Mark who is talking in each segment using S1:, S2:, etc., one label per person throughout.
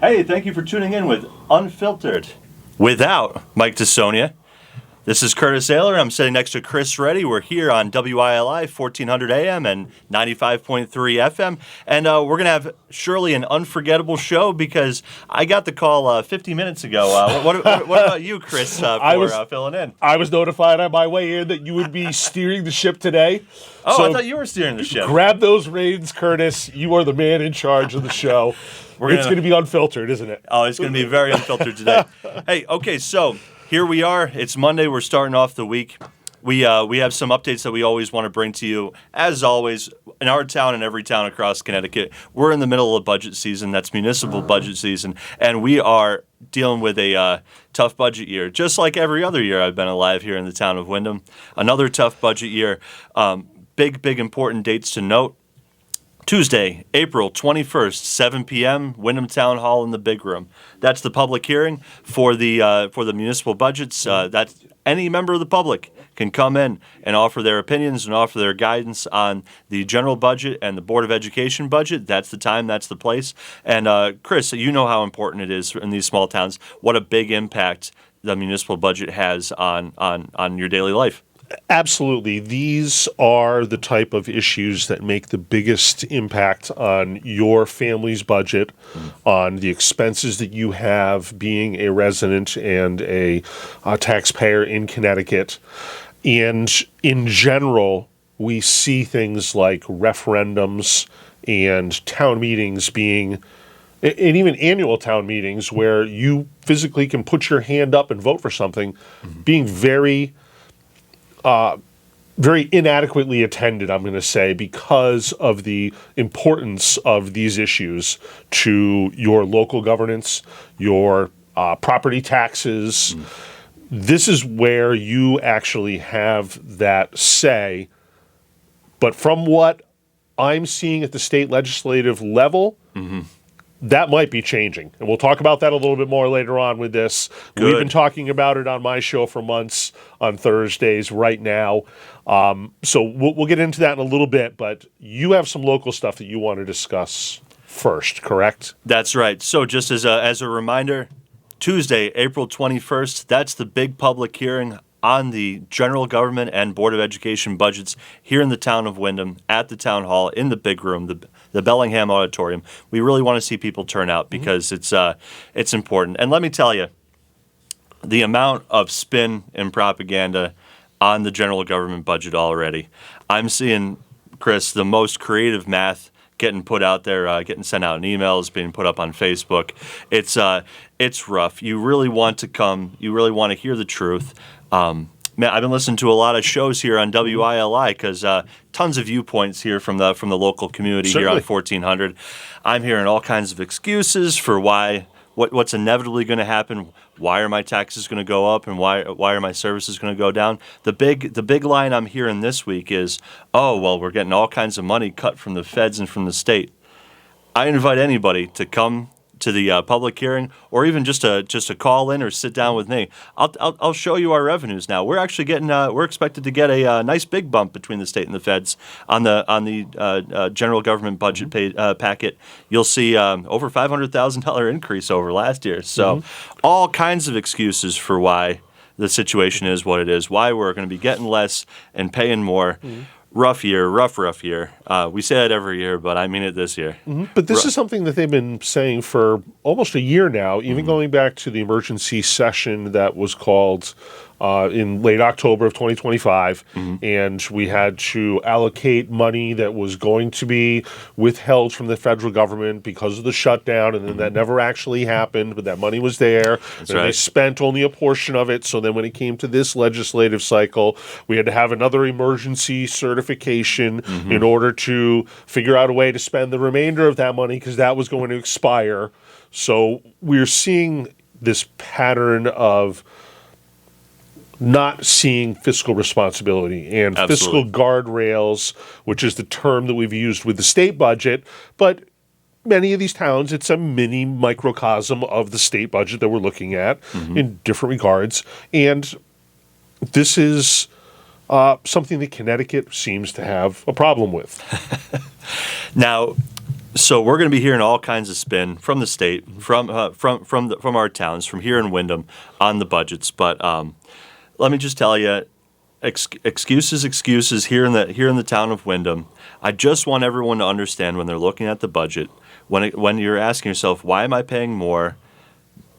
S1: Hey, thank you for tuning in with Unfiltered without Mike DeSonia. This is Curtis Ehler. I'm sitting next to Chris Reddy. We're here on WILI 1400 AM and 95.3 FM. And we're going to have surely an unforgettable show because I got the call 50 minutes ago. What about you, Chris, for filling in?
S2: I was notified on my way in that you would be steering the ship today.
S1: Oh,
S2: so
S1: I thought you were steering the ship.
S2: Grab those reins, Curtis. You are the man in charge of the show. It's going to be unfiltered, isn't it?
S1: Oh, it's going to be very unfiltered today. Hey, okay, so here we are. It's Monday. We're starting off the week. We have some updates that we always want to bring to you. As always, in our town and every town across Connecticut, we're in the middle of budget season. That's municipal budget season, and we are dealing with a tough budget year, just like every other year I've been alive here in the town of Windham. Another tough budget year. Big important dates to note. Tuesday, April 21st, 7 p.m., Windham Town Hall in the Big Room. That's the public hearing for the municipal budgets. That any member of the public can come in and offer their opinions and offer their guidance on the general budget and the Board of Education budget. That's the time, that's the place. And Chris, you know how important it is in these small towns, what a big impact the municipal budget has on your daily life.
S2: Absolutely. These are the type of issues that make the biggest impact on your family's budget, on the expenses that you have being a resident and a taxpayer in Connecticut. And in general, we see things like referendums and town meetings being, and even annual town meetings where you physically can put your hand up and vote for something, being very inadequately attended, I'm going to say, because of the importance of these issues to your local governance, your property taxes. This is where you actually have that say. But from what I'm seeing at the state legislative level, that might be changing. And we'll talk about that a little bit more later on with this.
S1: Good.
S2: We've been talking about it on my show for months on Thursdays right now. So we'll get into that in a little bit, but you have some local stuff that you want to discuss first, correct?
S1: That's right. So just as a reminder, Tuesday, April 21st, that's the big public hearing on the general government and Board of Education budgets here in the town of Windham at the town hall in the big room, the Bellingham Auditorium. We really want to see people turn out because it's important. And let me tell you, the amount of spin and propaganda on the general government budget already. I'm seeing, Chris, the most creative math getting put out there, getting sent out in emails, being put up on Facebook. It's rough. You really want to come. You really want to hear the truth. Man, I've been listening to a lot of shows here on WILI because tons of viewpoints here from the local community. Certainly. Here on 1400. I'm hearing all kinds of excuses for what's inevitably going to happen. Why are my taxes going to go up, and why are my services going to go down? The big line I'm hearing this week is, oh well, we're getting all kinds of money cut from the feds and from the state. I invite anybody to come to the public hearing, or even just to call in or sit down with me. I'll show you our revenues now. We're actually we're expected to get a nice big bump between the state and the feds on the general government budget packet. You'll see over $500,000 increase over last year. So all kinds of excuses for why the situation is what it is, why we're going to be getting less and paying more. Rough year. We say it every year, but I mean it this year.
S2: But this is something that they've been saying for almost a year now, even going back to the emergency session that was called in late October of 2025, and we had to allocate money that was going to be withheld from the federal government because of the shutdown, and then that never actually happened, but that money was there.
S1: That's
S2: and
S1: right.
S2: They spent only a portion of it, so then when it came to this legislative cycle, we had to have another emergency certification in order to figure out a way to spend the remainder of that money because that was going to expire. So we're seeing this pattern of not seeing fiscal responsibility and fiscal guardrails, which is the term that we've used with the state budget. But many of these towns, it's a mini microcosm of the state budget that we're looking at in different regards. And this is something that Connecticut seems to have a problem with.
S1: Now, So we're going to be hearing all kinds of spin from the state, from our towns, from here in Windham on the budgets. But let me just tell you, excuses here in the town of Windham. I just want everyone to understand when they're looking at the budget, when you're asking yourself, why am I paying more?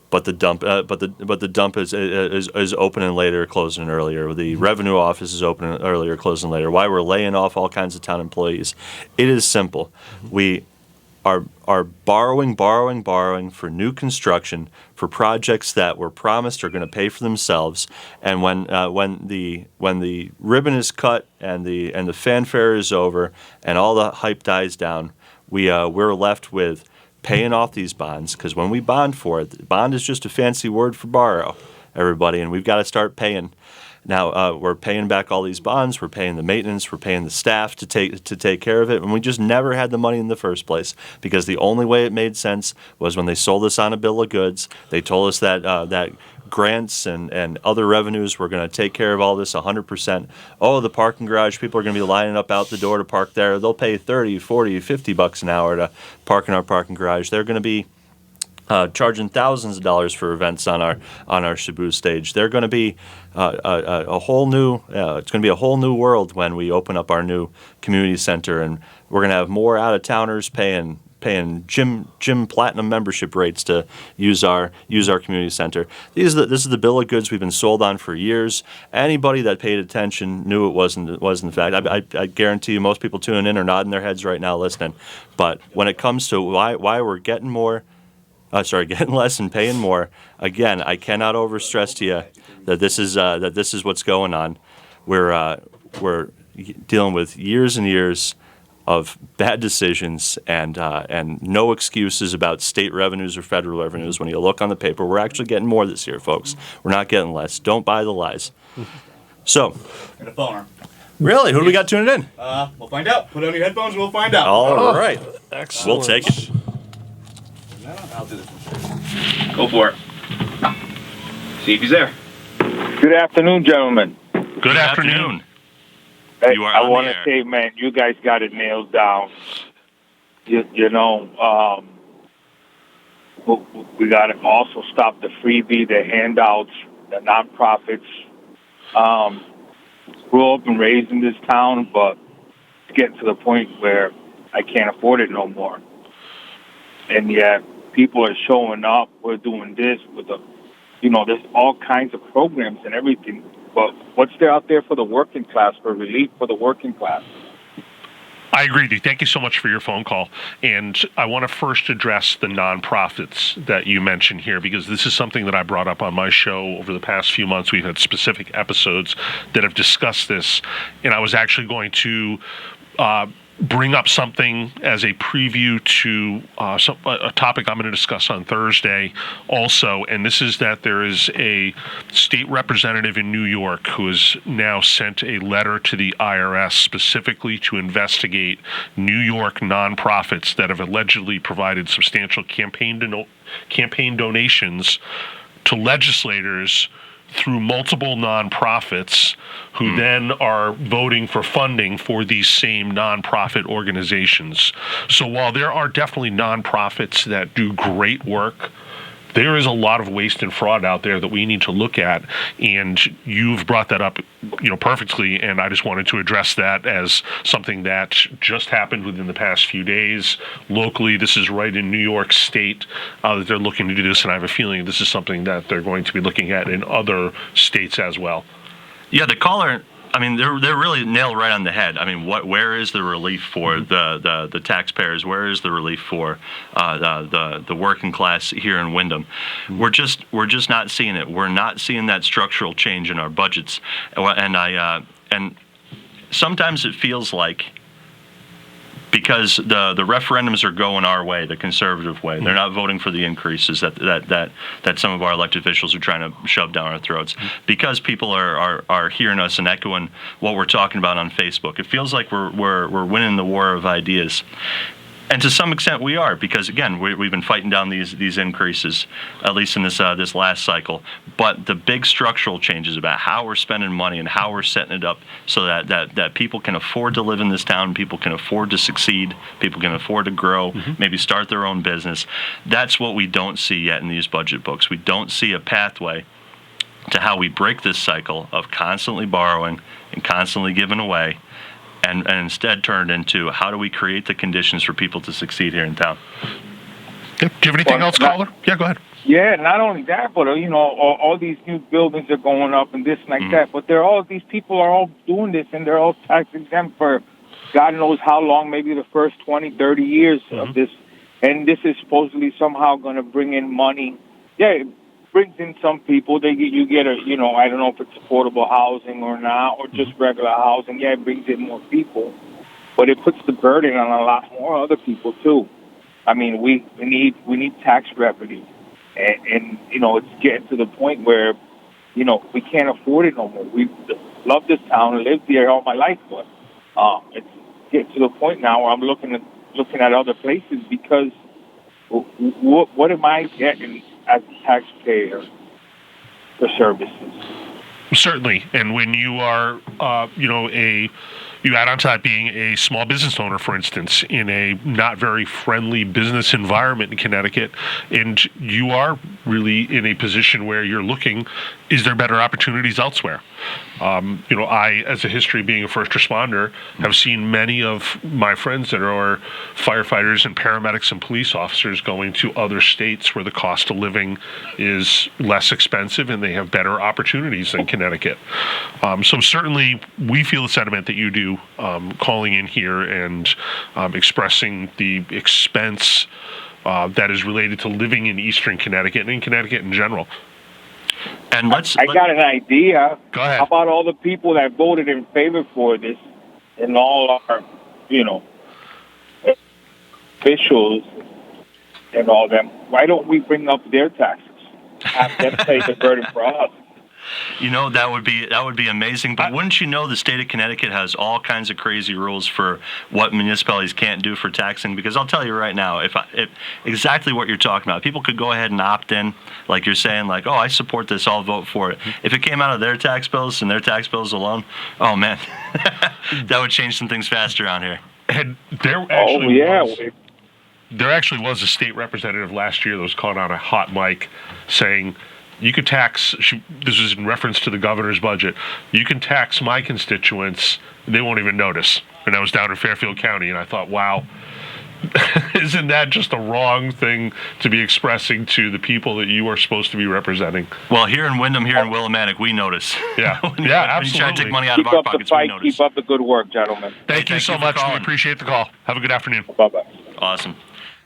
S1: But the dump, is opening later, closing earlier. The revenue office is opening earlier, closing later. Why we're laying off all kinds of town employees? It is simple. We are borrowing for new construction for projects that were promised are going to pay for themselves. And when the ribbon is cut and the fanfare is over and all the hype dies down, we're left with paying off these bonds, because when we bond for it, bond is just a fancy word for borrow, everybody, and we've got to start paying. Now we're paying back all these bonds. We're paying the maintenance. We're paying the staff to take care of it, and we just never had the money in the first place, because the only way it made sense was when they sold us on a bill of goods. They told us that grants and other revenues were going to take care of all this 100%. Oh, the parking garage, people are going to be lining up out the door to park there. They'll pay $30, $40, $50 an hour to park in our parking garage. They're going to be charging thousands of dollars for events on our Shabu stage. They're going to be a whole new. It's going to be a whole new world when we open up our new community center, and we're going to have more out of towners paying gym platinum membership rates to use our community center. This is the bill of goods we've been sold on for years. Anybody that paid attention knew it wasn't the fact. I guarantee you, most people tuning in are nodding their heads right now listening. But when it comes to why we're getting getting less and paying more, again, I cannot overstress to you that this is what's going on. We're dealing with years and years of bad decisions and no excuses about state revenues or federal revenues. When you look on the paper, we're actually getting more this year, folks. We're not getting less. Don't buy the lies. So,
S3: got a phone.
S1: Really? Who do we got tuning in?
S3: We'll find out. Put on your headphones and we'll find out.
S1: All right.
S2: Excellent.
S1: We'll take it.
S3: I'll do this. Go for it. See if he's there.
S4: Good afternoon, gentlemen.
S1: Good afternoon.
S4: Hey,
S1: You are
S4: I
S1: on
S4: want
S1: the
S4: to
S1: air.
S4: say, man, you guys got it nailed down. We got to also stop the freebie, the handouts, the nonprofits. Grew up and raised in this town, but it's getting to the point where I can't afford it no more. And yet, people are showing up. We're doing this with there's all kinds of programs and everything. But what's there out there for the working class, for relief for the working class?
S5: I agree with you. Thank you so much for your phone call. And I want to first address the nonprofits that you mentioned here, because this is something that I brought up on my show over the past few months. We've had specific episodes that have discussed this. And I was actually going to bring up something as a preview to a topic I'm going to discuss on Thursday also, and this is that there is a state representative in New York who has now sent a letter to the IRS specifically to investigate New York nonprofits that have allegedly provided substantial campaign donations to legislators through multiple nonprofits who then are voting for funding for these same nonprofit organizations. So while there are definitely nonprofits that do great work, there is a lot of waste and fraud out there that we need to look at, and you've brought that up, perfectly. And I just wanted to address that as something that just happened within the past few days locally. This is right in New York State that they're looking to do this, and I have a feeling this is something that they're going to be looking at in other states as well.
S1: Yeah, the caller. I mean, they're really nailed right on the head. I mean, where is the relief for the taxpayers? Where is the relief for the working class here in Windham? We're just not seeing it. We're not seeing that structural change in our budgets, and sometimes it feels like, because the referendums are going our way, the conservative way. They're not voting for the increases that some of our elected officials are trying to shove down our throats. Because people are hearing us and echoing what we're talking about on Facebook. It feels like we're winning the war of ideas. And to some extent, we are, because again, we've been fighting down these increases, at least in this last cycle. But the big structural changes about how we're spending money and how we're setting it up so that people can afford to live in this town, people can afford to succeed, people can afford to grow, maybe start their own business. That's what we don't see yet in these budget books. We don't see a pathway to how we break this cycle of constantly borrowing and constantly giving away. And instead turn it into how do we create the conditions for people to succeed here in town.
S5: Do you have anything else, caller? Yeah, go ahead.
S4: Yeah, not only that, but all these new buildings are going up and this and like that. But these people are all doing this, and they're all tax exempt for God knows how long, maybe the first 20, 30 years of this. And this is supposedly somehow going to bring in money. Yeah, it brings in some people. You get I don't know if it's affordable housing or not, or just regular housing. Yeah, it brings in more people, but it puts the burden on a lot more other people too. I mean, we need tax revenue, and it's getting to the point where we can't afford it no more. We love this town and lived here all my life, but it's getting to the point now where I'm looking at other places because what am I getting as a taxpayer for services?
S5: Certainly, and when you are, you add on to that being a small business owner, for instance, in a not very friendly business environment in Connecticut, and you are really in a position where you're looking, is there better opportunities elsewhere? I, as a history of being a first responder, have seen many of my friends that are firefighters and paramedics and police officers going to other states where the cost of living is less expensive and they have better opportunities than Connecticut. So certainly we feel the sentiment that you do, calling in here and expressing the expense that is related to living in Eastern Connecticut and in Connecticut in general.
S1: And
S4: I got an idea.
S5: Go ahead.
S4: How about all the people that voted in favor for this and all our, officials and all them? Why don't we bring up their taxes? Have them pay the burden for us.
S1: That would be amazing. But wouldn't you know the state of Connecticut has all kinds of crazy rules for what municipalities can't do for taxing? Because I'll tell you right now, if exactly what you're talking about, people could go ahead and opt in, like you're saying, like, oh, I support this, I'll vote for it. If it came out of their tax bills and their tax bills alone, oh man, that would change some things fast around here.
S5: And there actually was a state representative last year that was caught on a hot mic saying, you could tax, this is in reference to the governor's budget, you can tax my constituents, they won't even notice. And I was down in Fairfield County, and I thought, wow, isn't that just a wrong thing to be expressing to the people that you are supposed to be representing?
S1: Well, here in Wyndham, here in Willimantic, we notice.
S5: Yeah,
S1: when
S5: absolutely.
S1: you try to take money out of our pockets, we notice.
S4: Keep up the good work, gentlemen.
S5: Thank you so much. We appreciate the call. Have a good afternoon.
S4: Bye-bye.
S1: Awesome.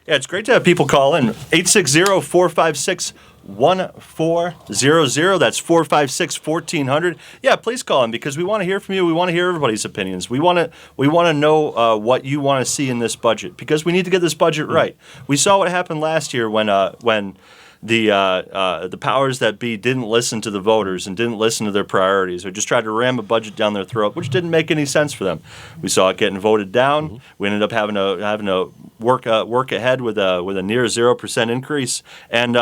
S1: Yeah, it's great to have people call in. 860-456-1400. That's 456-1400. Yeah, please call in because we want to hear from you. We want to hear everybody's opinions. We want to know what you want to see in this budget because we need to get this budget right. We saw what happened last year when the powers that be didn't listen to the voters and didn't listen to their priorities or just tried to ram a budget down their throat, which didn't make any sense for them. We saw it getting voted down. We ended up having to work ahead with a near 0% increase, and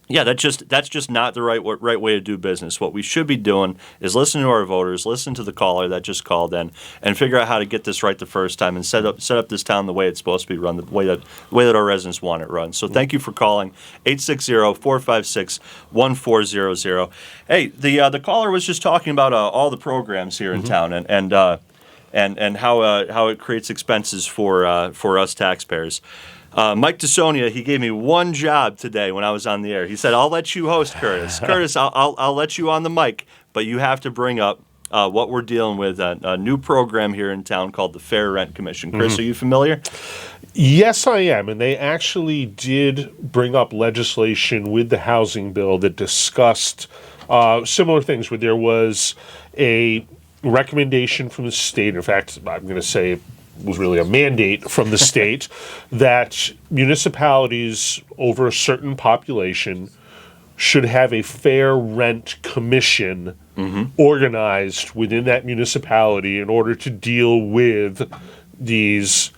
S1: that's just not the right way to do business. What we should be doing is listen to our voters, listen to the caller that just called in, and figure out how to get this right the first time and set up this town the way it's supposed to be run, the way that our residents want it run. So thank you for calling 860-456-1400. Hey, the caller was just talking about all the programs here in town and how it creates expenses for us taxpayers. Mike DeSonia, he gave me one job today when I was on the air. He said, I'll let you host, Curtis. Curtis, I'll let you on the mic, but you have to bring up what we're dealing with, a new program here in town called the Fair Rent Commission. Chris, are you familiar?
S2: Yes, I am. And they actually did bring up legislation with the housing bill that discussed similar things, where there was a recommendation from the state. In fact, I'm going to say it was really a mandate from the state that municipalities over a certain population should have a fair rent commission organized within that municipality in order to deal with these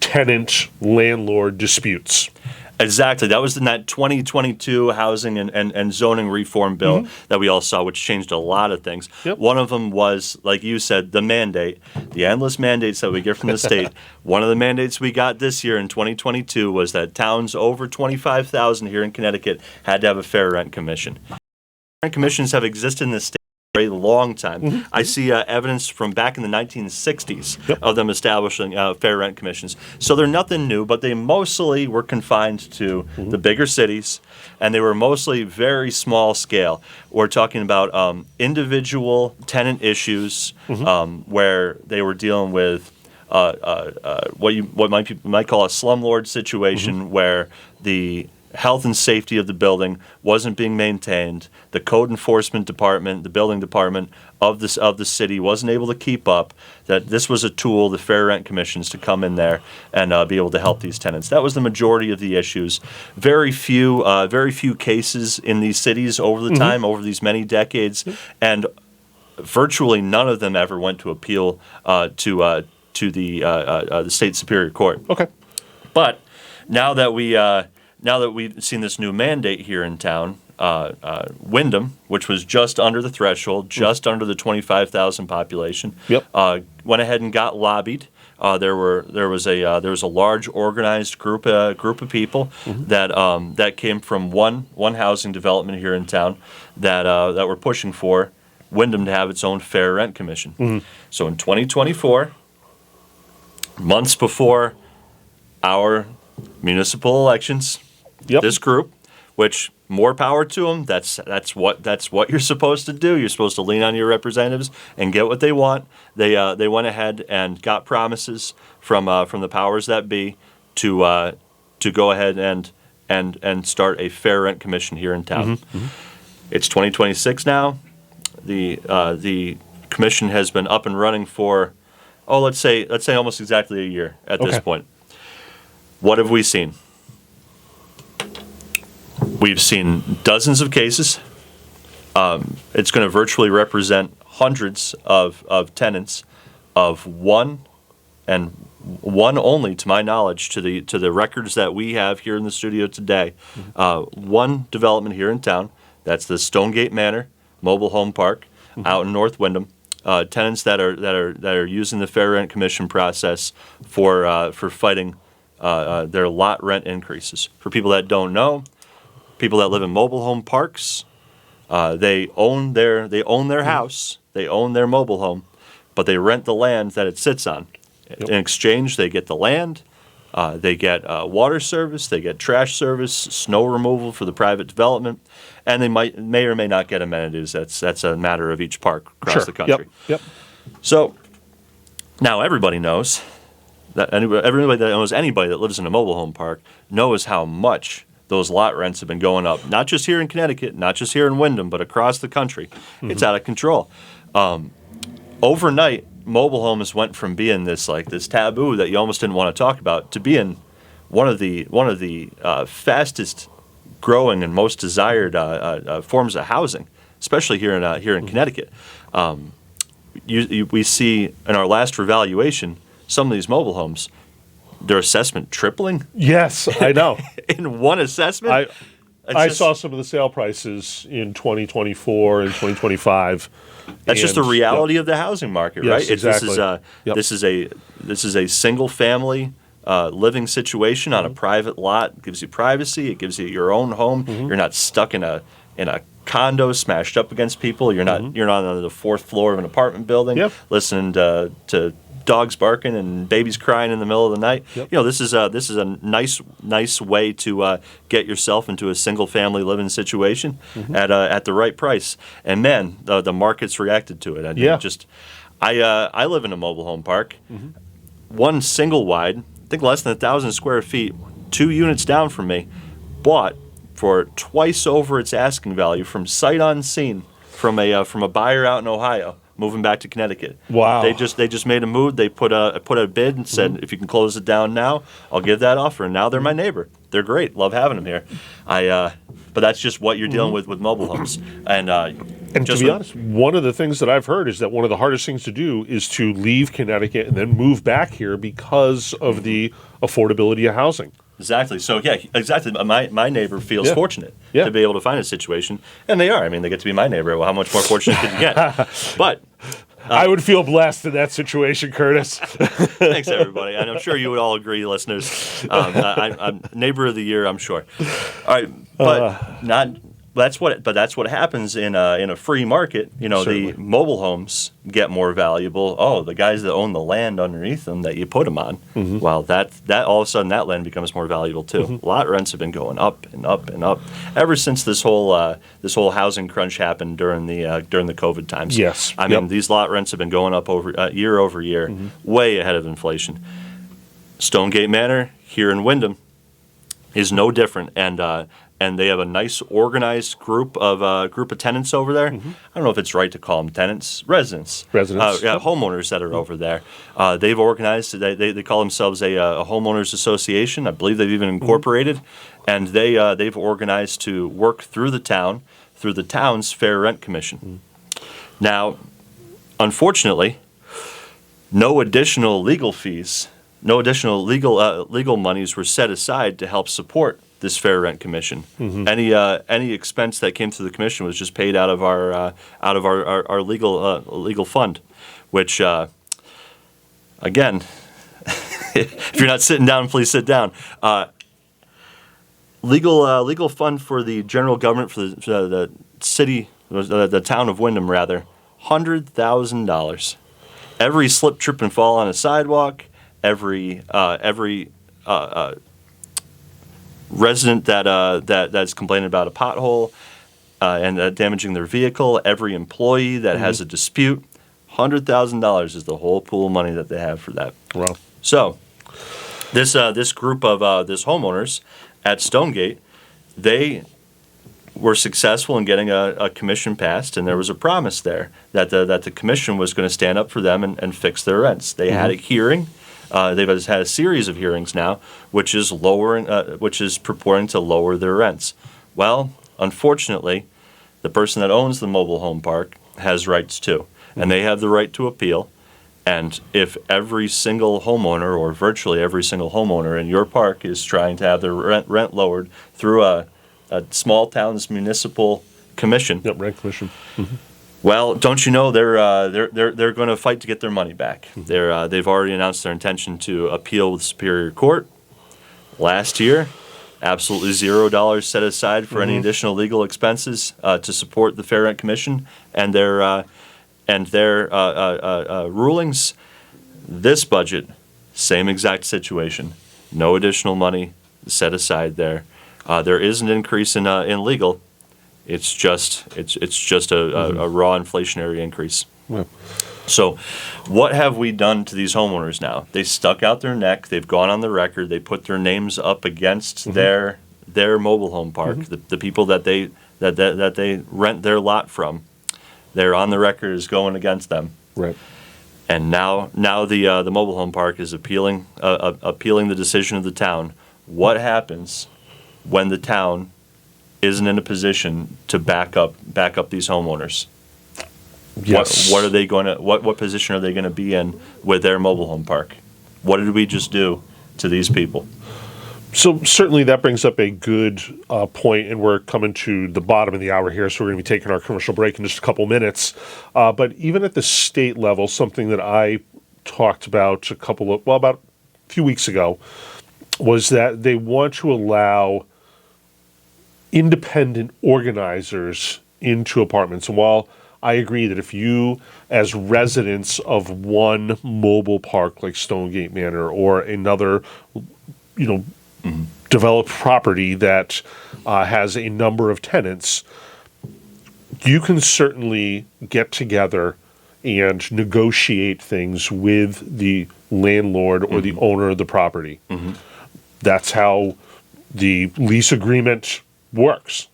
S2: tenant-landlord disputes.
S1: Exactly. That was in that 2022 housing and zoning reform bill that we all saw, which changed a lot of things.
S2: Yep.
S1: One of them was, like you said, the mandate, the endless mandates that we get from the state. One of the mandates we got this year in 2022 was that towns over 25,000 here in Connecticut had to have a fair rent commission. Rent commissions have existed in the state for a long time. I see evidence from back in the 1960s of them establishing fair rent commissions. So they're nothing new, but they mostly were confined to the bigger cities, and they were mostly very small scale. We're talking about individual tenant issues where they were dealing with what people might call a slumlord situation, where the health and safety of the building wasn't being maintained. The code enforcement department, the building department of the city wasn't able to keep up. That this was a tool, the fair rent commissions, to come in there and be able to help these tenants. That was the majority of the issues. Very few cases in these cities over the time, over these many decades, and virtually none of them ever went to appeal to the state superior court.
S2: Okay.
S1: But now that we've seen this new mandate here in town, Wyndham, which was just under the threshold, just under the 25,000 population, went ahead and got lobbied. There was a large organized group of people that came from one housing development here in town that were pushing for Wyndham to have its own fair rent commission. So in 2024, months before our municipal elections, this group, which more power to them, that's what you're supposed to do. You're supposed to lean on your representatives and get what they want. They went ahead and got promises from the powers that be to go ahead and start a fair rent commission here in town. It's 2026 now. The commission has been up and running for let's say almost exactly a year at this point. What have we seen? We've seen dozens of cases. It's going to virtually represent hundreds of tenants of one only, to my knowledge, to the records that we have here in the studio today. One development here in town. That's the Stonegate Manor Mobile Home Park out in North Wyndham. Tenants that are using the fair rent commission process for fighting their lot rent increases. For people that don't know, people that live in mobile home parks, they own their house, they own their mobile home, but they rent the land that it sits on. In exchange, they get the land, they get water service, they get trash service, snow removal for the private development, and they may or may not get amenities. That's a matter of each park across the country. So now everybody knows that everybody that knows anybody that lives in a mobile home park knows how much those lot rents have been going up, not just here in Connecticut, not just here in Wyndham, but across the country. It's out of control. Overnight, mobile homes went from being this taboo that you almost didn't want to talk about to being one of the fastest growing and most desired forms of housing, especially here in Connecticut. We see in our last revaluation some of these mobile homes, their assessment tripling.
S2: Yes, I know.
S1: In one assessment.
S2: I saw some of the sale prices in 2024 and 2025.
S1: That's just the reality of the housing market,
S2: yes,
S1: right?
S2: Exactly.
S1: This is a single family living situation on a private lot. It gives you privacy. It gives you your own home. You're not stuck in a condo smashed up against people. You're not on the fourth floor of an apartment building listening to dogs barking and babies crying in the middle of the night. This is a nice way to get yourself into a single family living situation at the right price. And man, the market's reacted to it. I live in a mobile home park, one single wide, I think less than 1,000 square feet, 2 units down from me, bought for twice over its asking value from sight unseen from a buyer out in Ohio, moving back to Connecticut.
S2: Wow.
S1: They just made a move. They put a bid and said, if you can close it down now, I'll give that offer. And now they're my neighbor. They're great. Love having them here. But that's just what you're dealing with mobile homes. And
S2: And to be honest, one of the things that I've heard is that one of the hardest things to do is to leave Connecticut and then move back here because of the affordability of housing.
S1: Exactly. So yeah, exactly. My neighbor feels fortunate to be able to find a situation, and they are. I mean, they get to be my neighbor. Well, how much more fortunate could you get? But
S2: I would feel blessed in that situation, Curtis.
S1: thanks, everybody, and I'm sure you would all agree, listeners. I'm neighbor of the year, I'm sure. All right, but not. That's what happens in a free market. You know,
S2: Certainly.
S1: the mobile homes get more valuable. Oh, the guys that own the land underneath them that you put them on. Well, that all of a sudden that land becomes more valuable too. Lot rents have been going up and up and up ever since this whole housing crunch happened during the COVID times.
S2: Yes.
S1: I mean these lot rents have been going up year over year, way ahead of inflation. Stonegate Manor here in Wyndham is no different, and they have a nice organized group of tenants over there. I don't know if it's right to call them tenants, residents, homeowners that are over there. They've organized. They call themselves a homeowners association. I believe they've even incorporated, and they've organized to work through the town's fair rent commission. Now, unfortunately, no additional legal fees, no additional legal monies were set aside to help support this fair rent commission. Any expense that came through the commission was just paid out of our legal fund, which again, if you're not sitting down, please sit down. Legal fund for the general government for the city, the town of Wyndham rather, $100,000. Every slip, trip, and fall on a sidewalk, every resident that's complaining about a pothole and damaging their vehicle, every employee that has a dispute, $100,000 is the whole pool of money that they have for that.
S2: Wow.
S1: So this group of this homeowners at Stonegate, they were successful in getting a commission passed, and there was a promise there that the commission was going to stand up for them and fix their rents. They had a hearing. They've had a series of hearings now, which is purporting to lower their rents. Well, unfortunately, the person that owns the mobile home park has rights too, and they have the right to appeal. And if every single homeowner, or virtually every single homeowner in your park, is trying to have their rent lowered through a small town's municipal commission,
S2: Rent commission.
S1: well, don't you know they're going to fight to get their money back? They've already announced their intention to appeal with Superior Court. Last year, absolutely $0 set aside for any additional legal expenses to support the Fair Rent Commission and their rulings. This budget, same exact situation. No additional money set aside there. There is an increase in legal. It's just a raw inflationary increase.
S2: Yeah.
S1: So what have we done to these homeowners now? They stuck out their neck. They've gone on the record. They put their names up against their mobile home park, the people that they rent their lot from. They're on the record as going against them.
S2: Right.
S1: And now the mobile home park is appealing the decision of the town. What happens when the town isn't in a position to back up these homeowners?
S2: Yes.
S1: What are they going to? What position are they going to be in with their mobile home park? What did we just do to these people?
S2: So certainly that brings up a good point, and we're coming to the bottom of the hour here, so we're going to be taking our commercial break in just a couple minutes. But even at the state level, something that I talked about about a few weeks ago, was that they want to allow independent organizers into apartments. And while I agree that if you, as residents of one mobile park like Stonegate Manor or another, developed property that has a number of tenants, you can certainly get together and negotiate things with the landlord or the owner of the property. That's how the lease agreement works.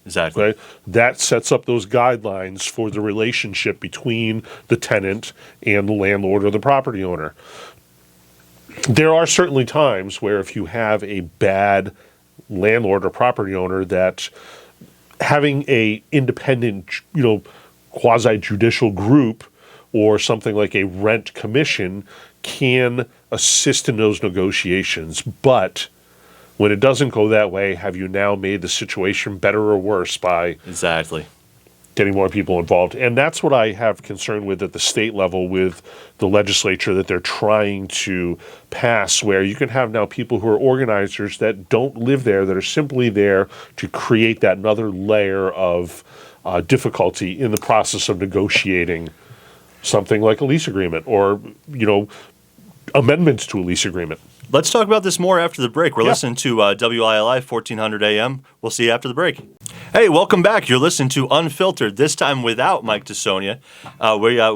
S1: Exactly.
S2: Right? That sets up those guidelines for the relationship between the tenant and the landlord or the property owner. There are certainly times where if you have a bad landlord or property owner that having a independent, quasi-judicial group or something like a rent commission can assist in those negotiations. But when it doesn't go that way, have you now made the situation better or worse by
S1: Exactly.
S2: getting more people involved? And that's what I have concern with at the state level with the legislature that they're trying to pass, where you can have now people who are organizers that don't live there, that are simply there to create that another layer of difficulty in the process of negotiating something like a lease agreement or, amendments to a lease agreement.
S1: Let's talk about this more after the break. We're
S2: Yeah.
S1: listening to WILI 1400 AM. We'll see you after the break. Hey, welcome back. You're listening to Unfiltered, this time without Mike DeSonia.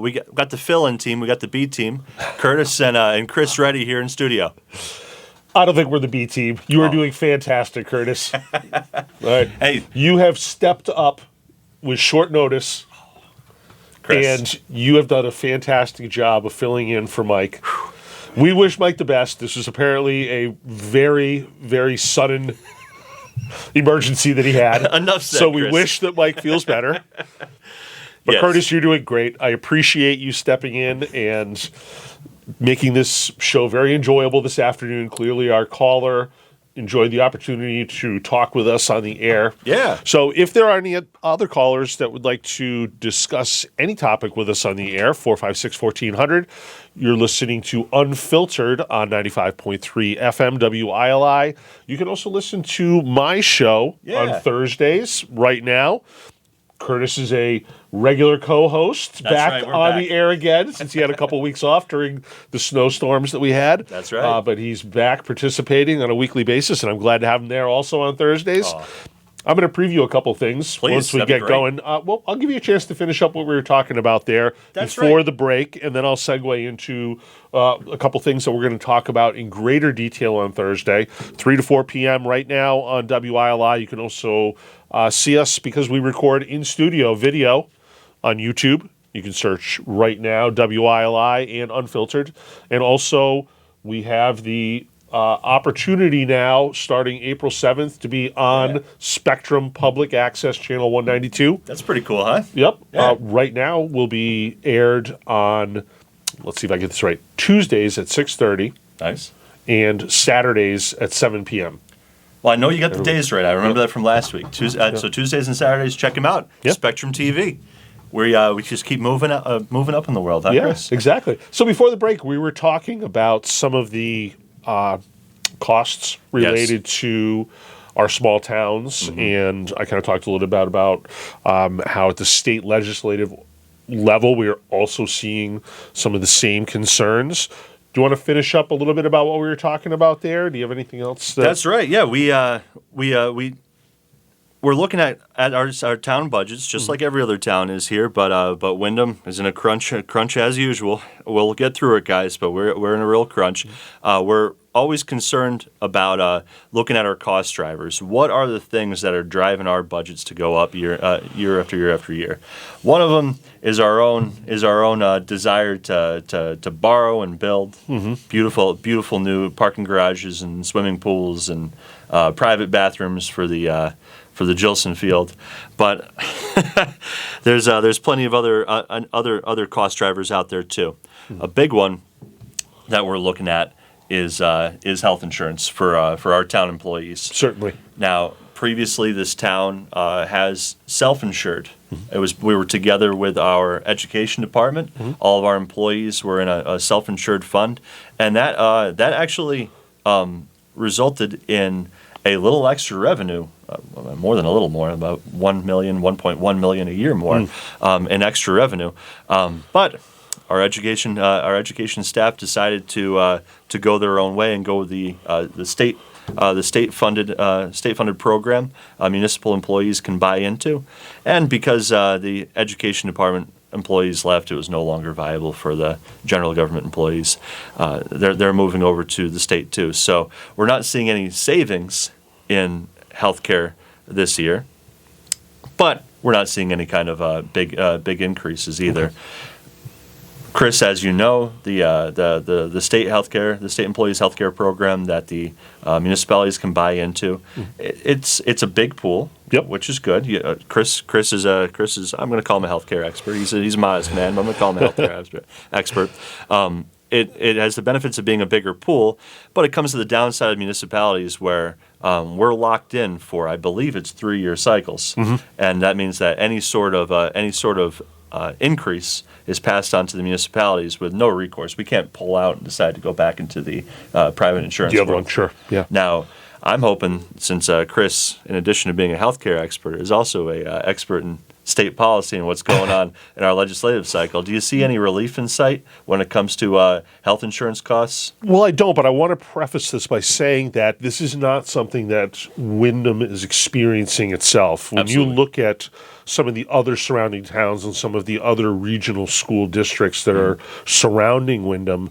S1: We got the fill-in team. We got the B team, Curtis and Chris Reddy here in studio.
S2: I don't think we're the B team. You are doing fantastic, Curtis. All right.
S1: Hey.
S2: You have stepped up with short notice,
S1: Chris.
S2: and you have done a fantastic job of filling in for Mike. We wish Mike the best. This was apparently a very, very sudden emergency that he had.
S1: Enough said,
S2: So we
S1: Chris.
S2: wish that Mike feels better. But
S1: Yes.
S2: Curtis, you're doing great. I appreciate you stepping in and making this show very enjoyable this afternoon. Clearly, our caller enjoyed the opportunity to talk with us on the air.
S1: Yeah.
S2: So if there are any other callers that would like to discuss any topic with us on the air, 456-1400, you're listening to Unfiltered on 95.3 FM WILI. You can also listen to my show on Thursdays right now. Curtis is a regular co-host,
S1: That's
S2: back
S1: right, we're
S2: on
S1: back.
S2: the air again since he had a couple weeks off during the snowstorms that we had.
S1: That's right.
S2: But he's back participating on a weekly basis, and I'm glad to have him there also on Thursdays. I'm going to preview a couple things
S1: Please,
S2: once we
S1: that'd be
S2: get
S1: great.
S2: going. Well, I'll give you a chance to finish up what we were talking about there
S1: That's
S2: before
S1: right.
S2: the break, and then I'll segue into a couple things that we're going to talk about in greater detail on Thursday, 3 to 4 p.m. right now on WILI. You can also see us because we record in studio video on YouTube. You can search right now WILI and Unfiltered. And also, we have the opportunity now, starting April 7th, to be on Spectrum Public Access Channel 192.
S1: That's pretty cool, huh?
S2: Yep.
S1: Yeah.
S2: Right now, will be aired on, let's see if I get this right, Tuesdays at 6:30
S1: Nice.
S2: and Saturdays at 7 p.m.
S1: Well, I know you got the days right. I remember that from last week. So Tuesdays and Saturdays, check them out.
S2: Yeah.
S1: Spectrum TV. We just keep moving up in the world, huh,
S2: Yes,
S1: Chris?
S2: exactly. So before the break, we were talking about some of the costs related to our small towns, and I kind of talked a little bit about how at the state legislative level, we are also seeing some of the same concerns. Do you want to finish up a little bit about what we were talking about there? Do you have anything else?
S1: That's right. Yeah, we're looking at our town budgets just like every other town is here, but Wyndham is in a crunch as usual. We'll get through it, guys, but we're in a real crunch. We're always concerned about looking at our cost drivers. What are the things that are driving our budgets to go up year after year after year? One of them is our own desire to borrow and build beautiful new parking garages and swimming pools and private bathrooms for the Gilson Field, but there's plenty of other cost drivers out there too. A big one that we're looking at is health insurance for our town employees.
S2: Certainly.
S1: Now, previously, this town has self-insured. We were together with our education department. All of our employees were in a self-insured fund, and that actually resulted in a little extra revenue, more than a little more, about $1.1 million a year more in extra revenue. But our education staff decided to go their own way and go with the state funded program municipal employees can buy into, and because the education department employees left, it was no longer viable for the general government employees. They're moving over to the state too. So we're not seeing any savings in healthcare this year, but we're not seeing any kind of big increases either. Chris, as you know, the state employees healthcare program that the municipalities can buy into, it's a big pool.
S2: Yep.
S1: which is good. Chris is I'm going to call him a healthcare expert. He's a modest man, but I'm going to call him a healthcare expert. It has the benefits of being a bigger pool, but it comes to the downside of municipalities where we're locked in for, I believe it's 3-year cycles, and that means that any sort of increase is passed on to the municipalities with no recourse. We can't pull out and decide to go back into the private insurance.
S2: The other
S1: world.
S2: one, sure, yeah.
S1: Now, I'm hoping, since Chris, in addition to being a healthcare expert, is also a expert in state policy and what's going on in our legislative cycle, do you see any relief in sight when it comes to health insurance costs?
S2: Well, I don't, but I want to preface this by saying that this is not something that Wyndham is experiencing itself. When
S1: Absolutely.
S2: you look at some of the other surrounding towns and some of the other regional school districts that are surrounding Wyndham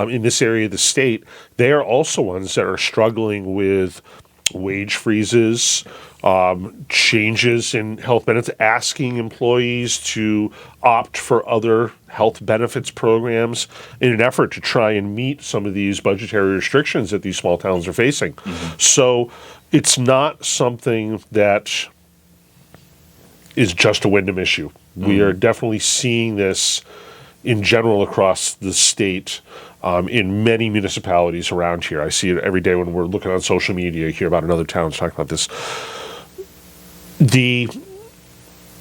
S2: in this area of the state, they are also ones that are struggling with wage freezes, changes in health benefits, asking employees to opt for other health benefits programs in an effort to try and meet some of these budgetary restrictions that these small towns are facing. So it's not something that is just a Wyndham issue. We are definitely seeing this in general across the state in many municipalities around here. I see it every day when we're looking on social media, hear about another town talking about this.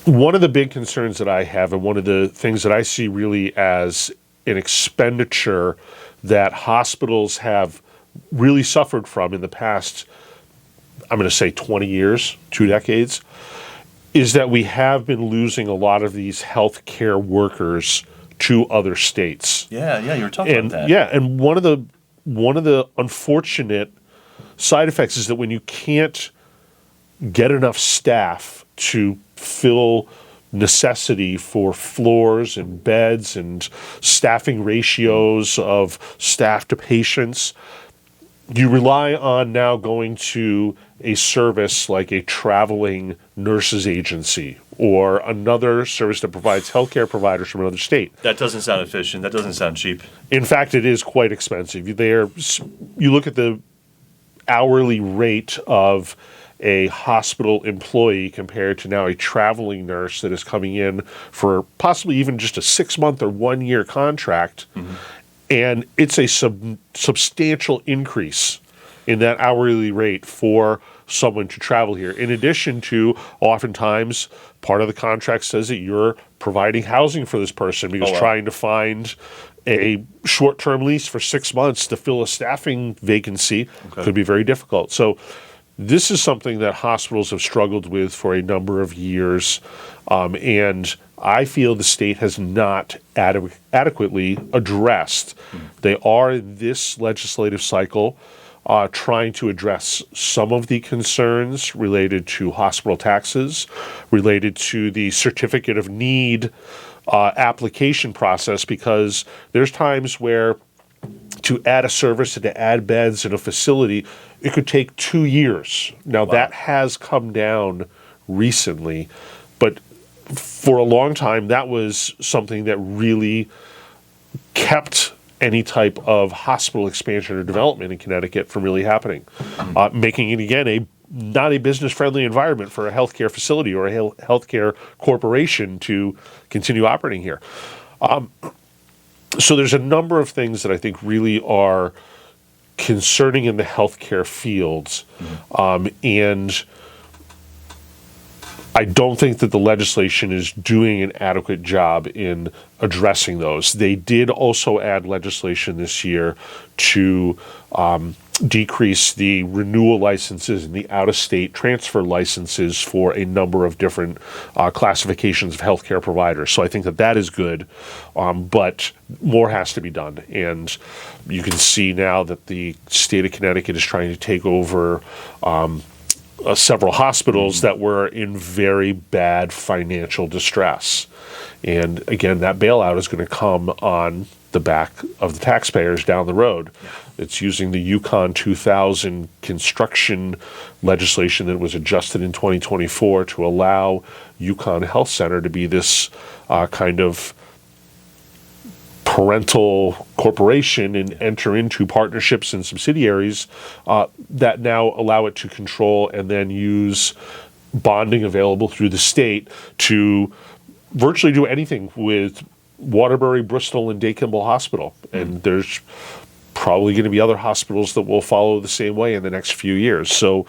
S2: One of the big concerns that I have, and one of the things that I see really as an expenditure that hospitals have really suffered from in the past, I'm going to say 20 years, 2 decades, is that we have been losing a lot of these healthcare workers to other states.
S1: Yeah, you were talking about that.
S2: Yeah, and one of the unfortunate side effects is that when you can't get enough staff to fill necessity for floors and beds and staffing ratios of staff to patients, you rely on now going to a service like a traveling nurses agency or another service that provides healthcare providers from another state.
S1: That doesn't sound efficient. That doesn't sound cheap.
S2: In fact, it is quite expensive. You look at the hourly rate of a hospital employee compared to now a traveling nurse that is coming in for possibly even just a 6-month or 1-year contract, and it's a substantial increase in that hourly rate for someone to travel here. In addition to, oftentimes, part of the contract says that you're providing housing for this person because trying to find a short-term lease for 6 months to fill a staffing vacancy could be very difficult. So this is something that hospitals have struggled with for a number of years, and I feel the state has not adequately addressed. They are, in this legislative cycle, trying to address some of the concerns related to hospital taxes, related to the certificate of need application process, because there's times where to add a service and to add beds in a facility, it could take 2 years. Now, that has come down recently, but for a long time, that was something that really kept any type of hospital expansion or development in Connecticut from really happening, making it, again, not a business-friendly environment for a healthcare facility or a healthcare corporation to continue operating here. So there's a number of things that I think really are concerning in the healthcare fields, and I don't think that the legislation is doing an adequate job in addressing those. They did also add legislation this year to decrease the renewal licenses and the out-of-state transfer licenses for a number of different classifications of healthcare providers. So I think that that is good, but more has to be done. And you can see now that the state of Connecticut is trying to take over several hospitals that were in very bad financial distress. And again, that bailout is going to come on the back of the taxpayers down the road. It's using the Yukon 2000 construction legislation that was adjusted in 2024 to allow Yukon Health Center to be this kind of parental corporation and enter into partnerships and subsidiaries that now allow it to control and then use bonding available through the state to virtually do anything with Waterbury, Bristol, and Day Kimball Hospital. And there's probably going to be other hospitals that will follow the same way in the next few years. So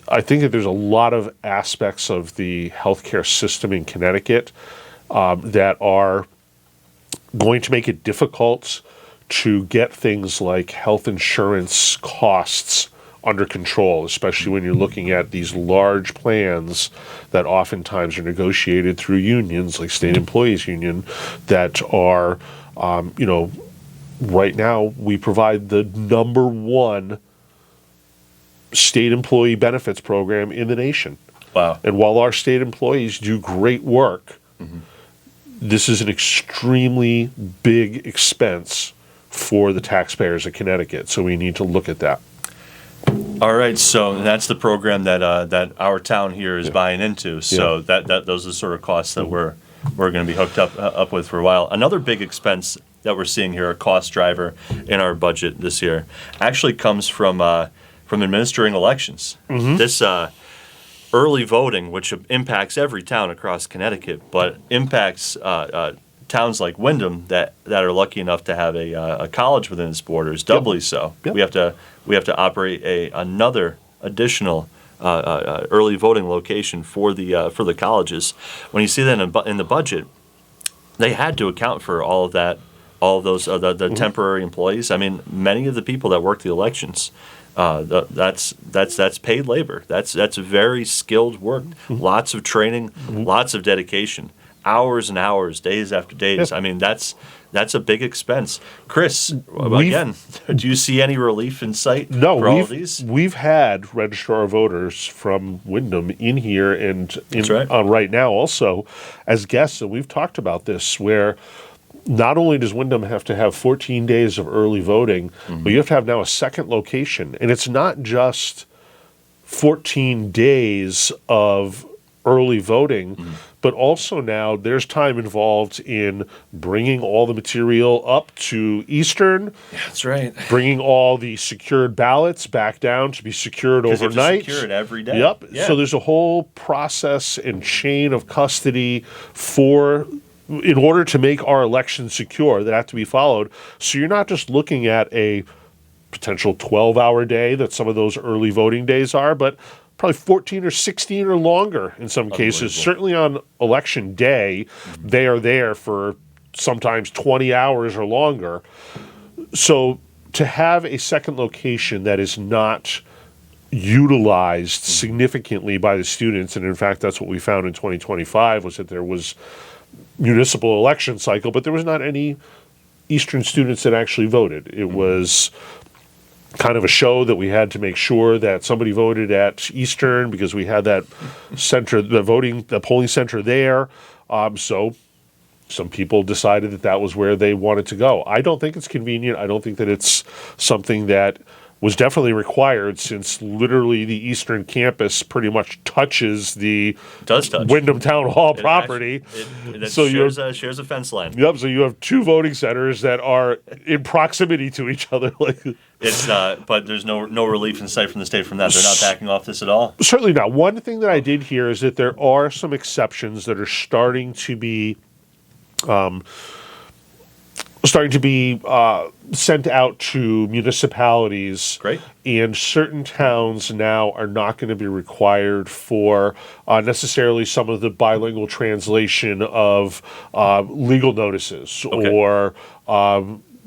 S2: I think that there's a lot of aspects of the healthcare system in Connecticut that are going to make it difficult to get things like health insurance costs under control, especially when you're looking at these large plans that oftentimes are negotiated through unions like State Employees Union that are, right now we provide the number one state employee benefits program in the nation.
S1: Wow.
S2: And while our state employees do great work, this is an extremely big expense for the taxpayers of Connecticut. So we need to look at that.
S1: All right, so that's the program that our town here is buying into. So that those are the sort of costs that we're going to be hooked up with for a while. Another big expense that we're seeing here, a cost driver in our budget this year, actually comes from administering elections. This early voting, which impacts every town across Connecticut, but impacts towns like Wyndham that are lucky enough to have a college within its borders, doubly so.
S2: Yep.
S1: We have to operate another additional early voting location for the colleges. When you see that in the budget, they had to account for all of that, all of those the temporary employees. I mean, many of the people that work the elections, that's paid labor. That's very skilled work. Lots of training, lots of dedication. Hours and hours, days after days. I mean, that's a big expense. Chris, again, do you see any relief in sight for all of these?
S2: We've had registrar of voters from Wyndham in here and on right now also as guests, and we've talked about this where not only does Wyndham have to have 14 days of early voting, but you have to have now a second location. And it's not just 14 days of early voting, but also now there's time involved in bringing all the material up to Eastern.
S1: Yeah, that's right.
S2: Bringing all the secured ballots back down to be secured overnight.
S1: Secure it every day.
S2: Yep.
S1: Yeah.
S2: So there's a whole process and chain of custody in order to make our elections secure that have to be followed. So you're not just looking at a potential 12-hour day that some of those early voting days are, but probably 14 or 16 or longer in some cases. Certainly on election day, they are there for sometimes 20 hours or longer. So to have a second location that is not utilized significantly by the students, and in fact that's what we found in 2025, was that there was municipal election cycle, but there was not any Eastern students that actually voted. It was kind of a show that we had to make sure that somebody voted at Eastern because we had that center, the polling center there. So some people decided that was where they wanted to go. I don't think it's convenient. I don't think that it's something that was definitely required, since literally the Eastern campus pretty much touches the Wyndham Town Hall property.
S1: It
S2: so
S1: shares a fence line.
S2: Yep. So you have two voting centers that are in proximity to each other.
S1: But there's no relief in sight from the state from that. They're not backing off this at all.
S2: Certainly not. One thing that I did hear is that there are some exceptions that are starting to be sent out to municipalities.
S1: Great.
S2: And certain towns now are not going to be required for necessarily some of the bilingual translation of legal notices or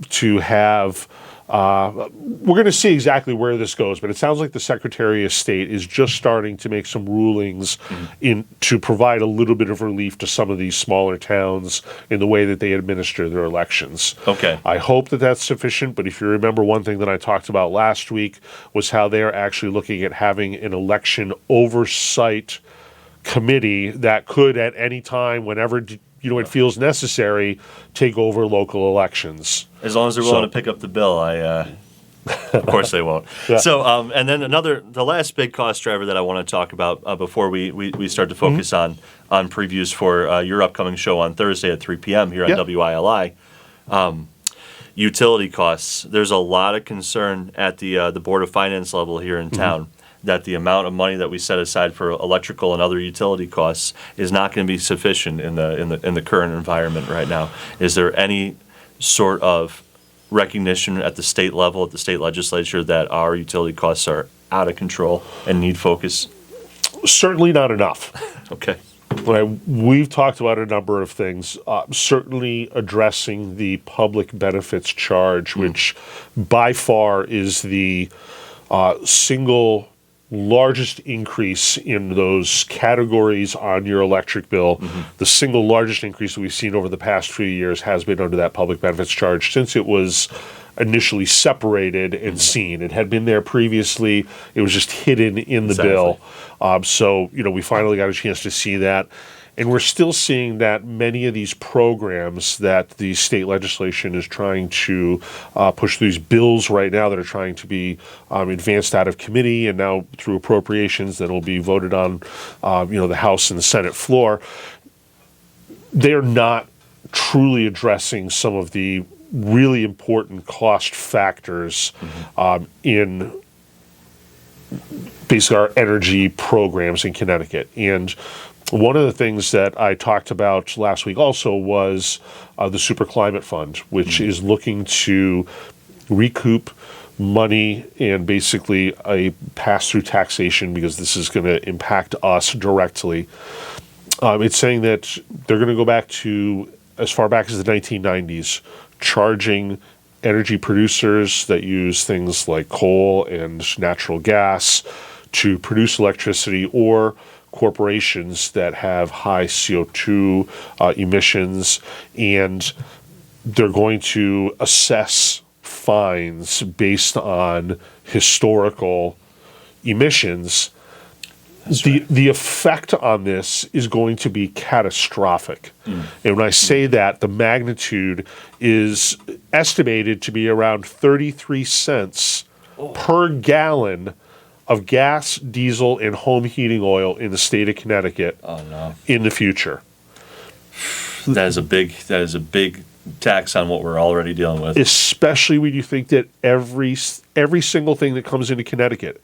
S2: to have. We're going to see exactly where this goes, but it sounds like the Secretary of State is just starting to make some rulings to provide a little bit of relief to some of these smaller towns in the way that they administer their elections.
S1: Okay.
S2: I hope that that's sufficient, but if you remember, one thing that I talked about last week was how they're actually looking at having an election oversight committee that could at any time, whenever it feels necessary, take over local elections.
S1: As long as they're willing to pick up the bill, of course they won't.
S2: Yeah.
S1: So, and then the last big cost driver that I want to talk about before we start to focus on previews for your upcoming show on Thursday at 3 p.m. here on WILI, utility costs. There's a lot of concern at the Board of Finance level here in town that the amount of money that we set aside for electrical and other utility costs is not going to be sufficient in the current environment right now. Is there any sort of recognition at the state level, at the state legislature, that our utility costs are out of control and need focus?
S2: Certainly not enough.
S1: Okay.
S2: We've talked about a number of things, certainly addressing the public benefits charge, which by far is the single largest increase in those categories on your electric bill. The single largest increase that we've seen over the past few years has been under that public benefits charge since it was initially separated and seen. It had been there previously. It was just hidden in the bill. So, we finally got a chance to see that. And we're still seeing that many of these programs that the state legislation is trying to push these bills right now that are trying to be advanced out of committee and now through appropriations that will be voted on, the House and the Senate floor, they're not truly addressing some of the really important cost factors in basically our energy programs in Connecticut. And one of the things that I talked about last week also was the Super Climate Fund, which is looking to recoup money and basically a pass-through taxation because this is going to impact us directly. It's saying that they're going to go back to as far back as the 1990s, charging energy producers that use things like coal and natural gas to produce electricity, or corporations that have high CO2 emissions, and they're going to assess fines based on historical emissions. The effect on this is going to be catastrophic. And when I say that, the magnitude is estimated to be around 33 cents per gallon of gas, diesel, and home heating oil in the state of Connecticut in the future.
S1: That is a big tax on what we're already dealing with.
S2: Especially when you think that every single thing that comes into Connecticut,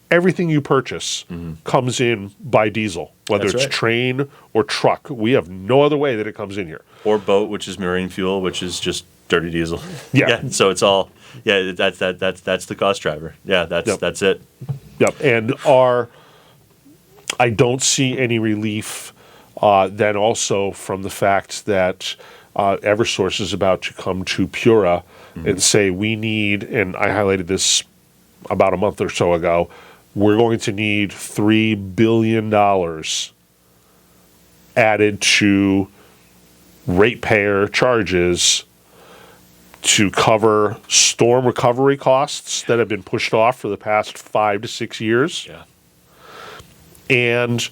S2: everything you purchase comes in by diesel, whether
S1: That's
S2: it's
S1: right.
S2: train or truck. We have no other way that it comes in here.
S1: Or boat, which is marine fuel, which is just dirty diesel.
S2: Yeah.
S1: So it's all that's the cost driver. Yeah, that's it.
S2: Yep. And I don't see any relief then also from the fact that Eversource is about to come to Pura and say we need, and I highlighted this about a month or so ago, we're going to need $3 billion added to ratepayer charges to cover storm recovery costs that have been pushed off for the past 5 to 6 years.
S1: Yeah.
S2: And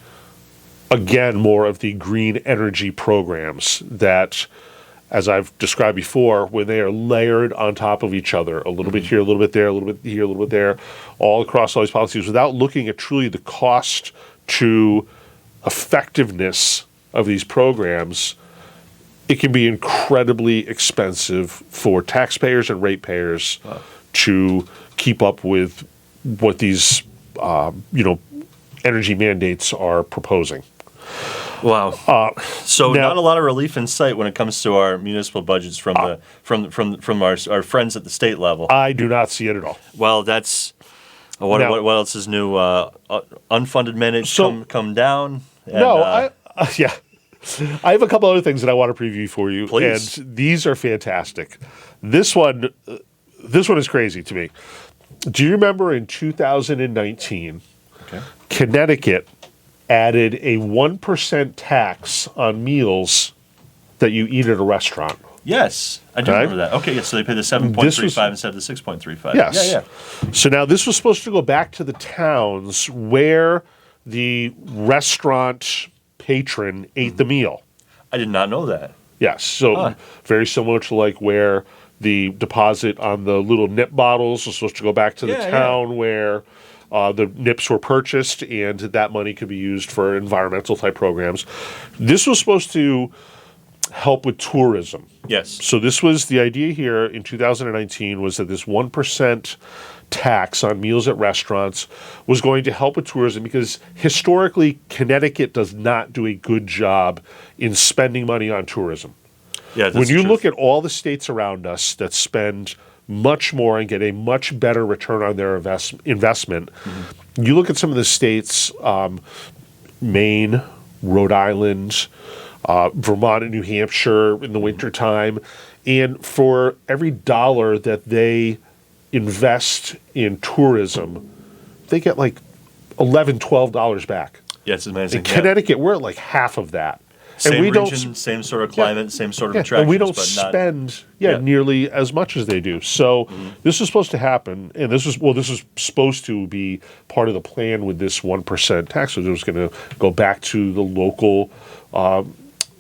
S2: again, more of the green energy programs that, as I've described before, when they are layered on top of each other, a little bit here, a little bit there, a little bit here, a little bit there, all across all these policies, without looking at truly the cost to effectiveness of these programs, it can be incredibly expensive for taxpayers and ratepayers to keep up with what these, energy mandates are proposing.
S1: Wow. So
S2: now-
S1: not a lot of relief in sight when it comes to our municipal budgets from our friends at the state level.
S2: I do not see it at all.
S1: Well, that's what else is new? Unfunded mandates come down. And,
S2: I have a couple other things that I want to preview for you,
S1: Please.
S2: and these are fantastic. This one is crazy to me. Do you remember in 2019, Connecticut added a 1% tax on meals that you eat at a restaurant?
S1: Yes, I do remember that. Okay, so they pay the 7.35 instead of the 6.35.
S2: Yes.
S1: Yeah.
S2: So now this was supposed to go back to the towns where the restaurant patron ate the meal.
S1: I did not know that.
S2: Yes. So very similar to like where the deposit on the little nip bottles was supposed to go back to the town where the nips were purchased, and that money could be used for environmental type programs. This was supposed to help with tourism.
S1: Yes.
S2: So this was the idea here in 2019 was that this 1% tax on meals at restaurants was going to help with tourism because historically Connecticut does not do a good job in spending money on tourism.
S1: Yeah, that's
S2: when you
S1: true.
S2: look at all the states around us that spend much more and get a much better return on their investment, you look at some of the states, Maine, Rhode Island, Vermont and New Hampshire in the wintertime, and for every dollar that they invest in tourism, they get like $11, $12 back.
S1: Yeah, it's amazing.
S2: In Connecticut, we're at like half of that.
S1: Same
S2: and we
S1: region,
S2: don't,
S1: same sort of climate, same sort of
S2: yeah,
S1: attractions.
S2: and we don't
S1: but not,
S2: spend
S1: Yeah.
S2: nearly as much as they do. So this was supposed to happen, and this was supposed to be part of the plan with this 1% tax. So it was going to go back to the local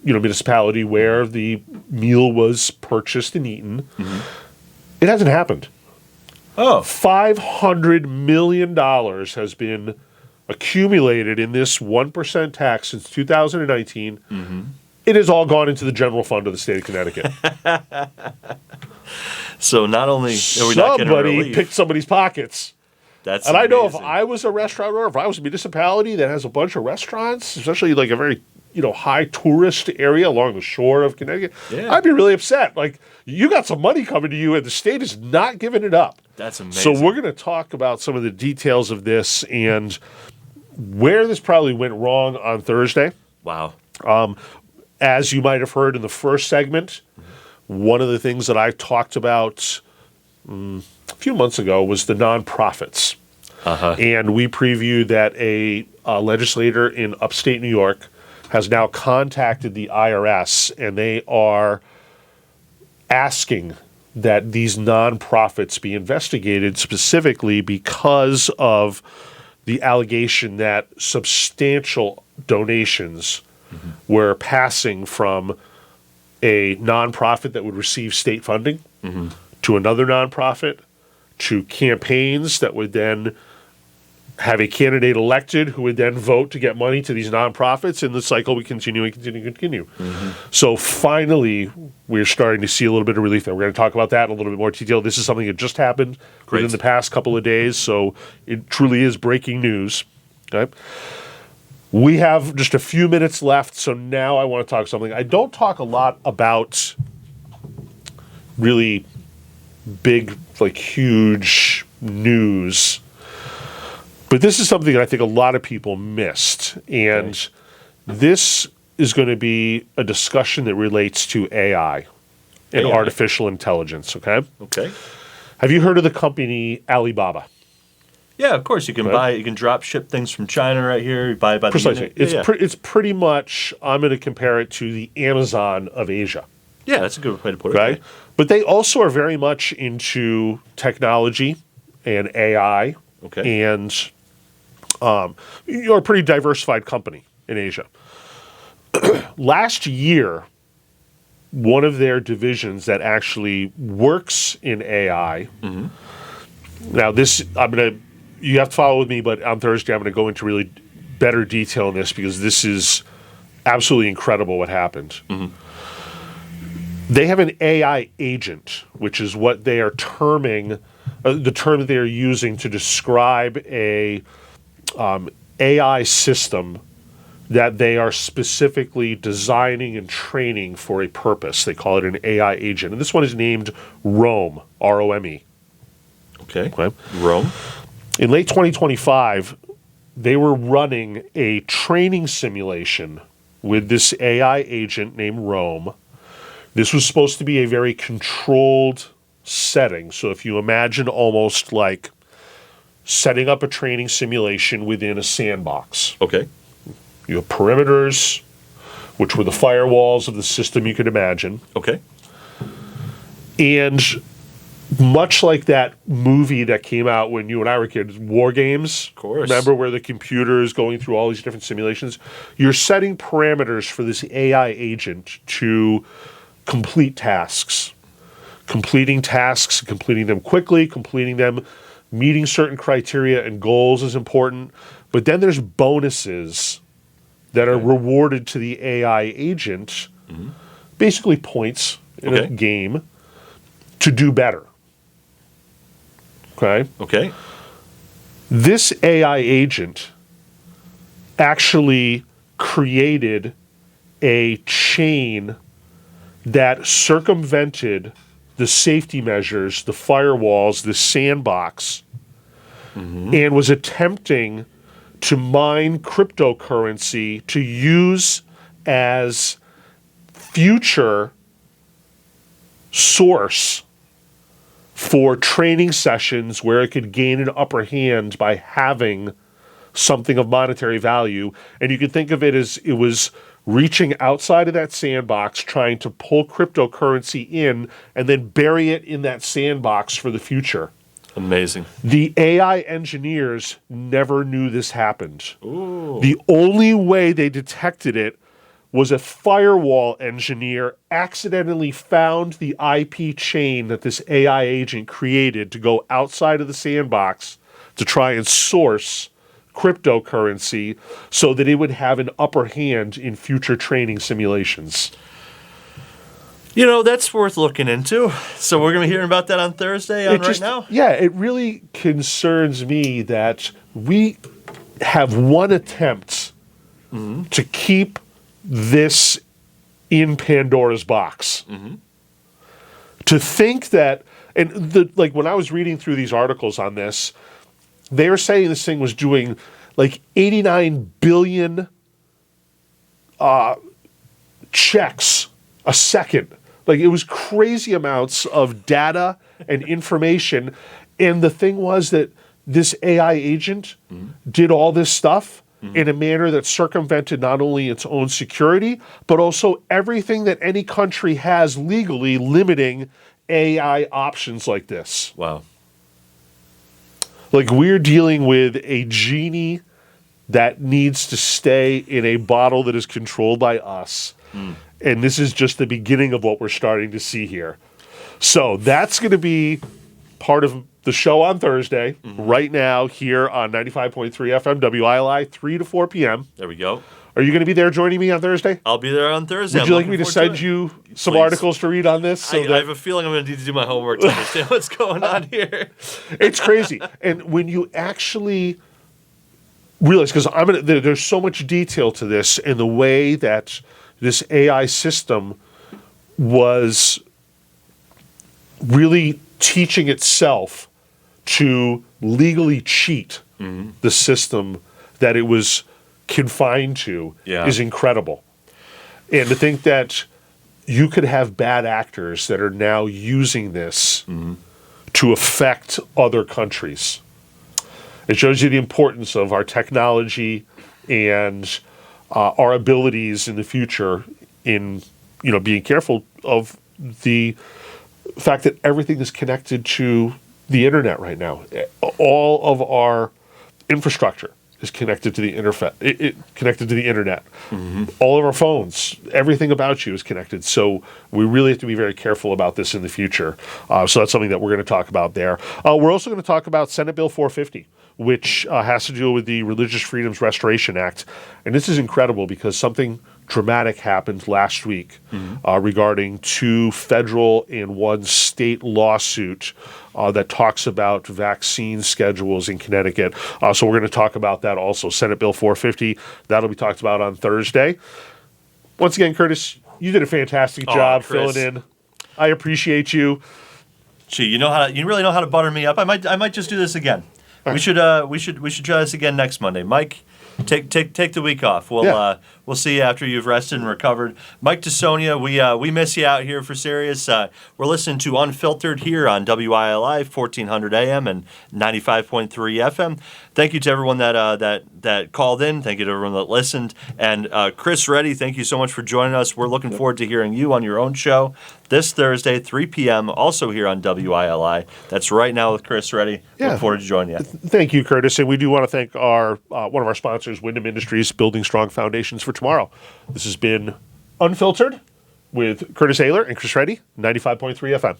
S2: municipality where the meal was purchased and eaten. It hasn't happened.
S1: Oh,
S2: $500 million has been accumulated in this 1% tax since 2019. It has all gone into the general fund of the state of Connecticut.
S1: so not only are we not getting
S2: Somebody
S1: relief,
S2: picked somebody's pockets.
S1: that's
S2: And I know if
S1: amazing.
S2: I was a restaurateur, if I was a municipality that has a bunch of restaurants, especially like a very high tourist area along the shore of Connecticut,
S1: Yeah.
S2: I'd be really upset. Like, you got some money coming to you, and the state is not giving it up.
S1: That's
S2: So
S1: amazing.
S2: we're going to talk about some of the details of this and where this probably went wrong on Thursday.
S1: Wow.
S2: As you might have heard in the first segment, one of the things that I talked about a few months ago was the nonprofits. And we previewed that a legislator in upstate New York has now contacted the IRS, and they are asking that these nonprofits be investigated specifically because of the allegation that substantial donations were passing from a nonprofit that would receive state funding to another nonprofit, to campaigns that would then have a candidate elected who would then vote to get money to these nonprofits, and the cycle would continue and continue and continue. So finally, we're starting to see a little bit of relief there. We're going to talk about that in a little bit more detail. This is something that just happened within the past couple of days, so it truly is breaking news. Okay? We have just a few minutes left, so now I want to talk something. I don't talk a lot about really big, like huge news, but this is something that I think a lot of people missed. And this is going to be a discussion that relates to AI and
S1: AI.
S2: artificial intelligence, okay?
S1: Okay.
S2: Have you heard of the company Alibaba?
S1: Yeah, of course you can
S2: Right.
S1: buy. You can drop ship things from China right here. You buy by the
S2: Precisely.
S1: unit. Yeah,
S2: It's pretty much, I'm going to compare it to the Amazon of Asia.
S1: yeah, that's a good way to put it.
S2: Right? But they also are very much into technology and AI,
S1: Okay.
S2: and you're a pretty diversified company in Asia. Last year, one of their divisions that actually works in AI. Now, this you have to follow with me, but on Thursday I'm going to go into really better detail in this because this is absolutely incredible what happened. They have an AI agent, which is what they are terming, the term that they are using to describe a AI system that they are specifically designing and training for a purpose. They call it an AI agent. And this one is named Rome, R-O-M-E.
S1: Okay.
S2: Okay.
S1: Rome.
S2: In late 2025, they were running a training simulation with this AI agent named Rome. This was supposed to be a very controlled setting. So if you imagine almost like setting up a training simulation within a sandbox.
S1: Okay.
S2: You have perimeters, which were the firewalls of the system you could imagine.
S1: Okay.
S2: And much like that movie that came out when you and I were kids, War Games.
S1: Of course.
S2: Remember where the computer is going through all these different simulations? You're setting parameters for this AI agent to complete tasks. Completing tasks, completing them quickly, completing them, meeting certain criteria and goals is important. But then there's bonuses that are rewarded to the AI agent basically points in a game to do better. Okay?
S1: Okay.
S2: This AI agent actually created a chain that circumvented the safety measures, the firewalls, the sandbox, and was attempting to mine cryptocurrency to use as future source for training sessions where it could gain an upper hand by having something of monetary value. And you could think of it as it was reaching outside of that sandbox, trying to pull cryptocurrency in and then bury it in that sandbox for the future.
S1: Amazing.
S2: The AI engineers never knew this happened.
S1: Ooh.
S2: The only way they detected it was a firewall engineer accidentally found the IP chain that this AI agent created to go outside of the sandbox to try and source cryptocurrency so that it would have an upper hand in future training simulations.
S1: You know, that's worth looking into. So we're going to be hearing about that on Thursday on Right Now?
S2: Yeah, it really concerns me that we have one attempt to keep this in Pandora's box. To think that, and like when I was reading through these articles on this, they were saying this thing was doing like 89 billion checks a second. Like it was crazy amounts of data and information. And the thing was that this AI agent did all this stuff in a manner that circumvented not only its own security, but also everything that any country has legally limiting AI options like this.
S1: Wow.
S2: Like we're dealing with a genie that needs to stay in a bottle that is controlled by us. And this is just the beginning of what we're starting to see here. So that's going to be part of the show on Thursday, right now here on 95.3 FM WILI, 3 to 4 p.m.
S1: There we go.
S2: Are you going to be there joining me on Thursday?
S1: I'll be there on Thursday.
S2: Would you like me to send you some articles to read on this?
S1: I have a feeling I'm going to need to do my homework to understand what's going on here.
S2: It's crazy. And when you actually realize, because there's so much detail to this, and the way that this AI system was really teaching itself to legally cheat the system that it was confined to is incredible. And to think that you could have bad actors that are now using this to affect other countries. It shows you the importance of our technology and our abilities in the future in being careful of the fact that everything is connected to the internet right now. All of our infrastructure is connected to the connected to the internet. All of our phones, everything about you is connected. So we really have to be very careful about this in the future. So that's something that we're going to talk about there. We're also going to talk about Senate Bill 450, which has to do with the Religious Freedoms Restoration Act. And this is incredible because something dramatic happened last week regarding 2 federal and 1 state lawsuit that talks about vaccine schedules in Connecticut. So we're going to talk about that also. Senate Bill 450, that'll be talked about on Thursday. Once again, Curtis, you did a fantastic job filling in. I appreciate you.
S1: Gee, you really know how to butter me up. I might just do this again. We should try this again next Monday. Mike, take the week off. We'll see you after you've rested and recovered. Mike DeSonia, we miss you out here for Sirius. We're listening to Unfiltered here on WILI 1400 AM and 95.3 FM. Thank you to everyone that called in. Thank you to everyone that listened. And Chris Reddy, thank you so much for joining us. We're looking forward to hearing you on your own show this Thursday, 3 p.m., also here on WILI. That's Right Now with Chris Reddy. Look forward to joining you.
S2: Thank you, Curtis. And we do want to thank our one of our sponsors, Wyndham Industries, building strong foundations for tomorrow. This has been Unfiltered with Curtis Ehler and Chris Reddy, 95.3 FM.